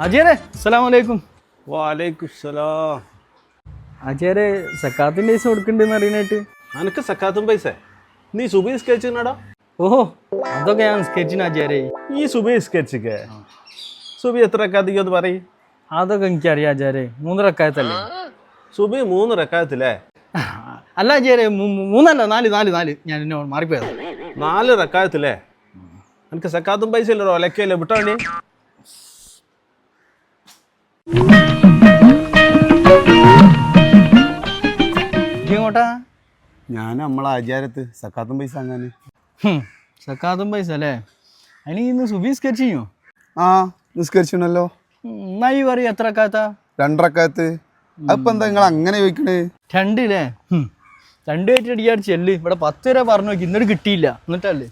അജയരെ അസ്സലാമലൈക്കും. വാലൈക്കും സലാം. അജയരെ സക്കാത്തിന്റെ പൈസ കൊടുക്കണ്ടെന്ന് അറിയാനായിട്ട്. അനക്ക് സക്കാത്തും പൈസ നീ സുബി സ്കെച്ചിനാടാ? ഓഹോ, അതൊക്കെ ഞാൻ സ്കെച്ചിന് അജയരെ. ഈ സുബി സ്കെച്ചിക്ക് സുബി എത്ര റക്കാത്തിക്കോ അത് പറയും? അതൊക്കെ എനിക്കറിയാം അജയരെ. 3 റക്കായത്തല്ലേ സുബി 3 റക്കാത്തില്ലേ? അല്ല അജയരെ, 3 അല്ല 4. ഞാൻ എന്നെ മാറിപ്പോയത്. 4 റക്കാത്തില്ലേ? എനിക്ക് സക്കാത്തും പൈസ ഇല്ലല്ലോ, ഒലക്കല്ലേ വിട്ടോണ്ടി. ഇങ്ങോട്ടാ? ഞാൻ നമ്മളെ ആചാരത്ത് സക്കാത്തും പൈസ അങ്ങനെ. സക്കാത്തും പൈസ അല്ലേ? അതിന് ഇന്ന് സുബി സ്കെച്ച് ചെയ്യോ? ആ നിസ്കരിച്ചണല്ലോ. എന്നായി പറയും എത്ര റക്കാത്താ? 2 റക്കാത്ത്. അതിപ്പോ എന്താ നിങ്ങൾ അങ്ങനെ ചോദിക്കണേ? 2 അല്ലേ? 2 ആയിട്ട് അടിക്കാറ് ചെല്ല്. ഇവിടെ 10 വരെ പറഞ്ഞു നോക്കി, ഇന്നൊരു കിട്ടിയില്ല. എന്നിട്ടല്ലേ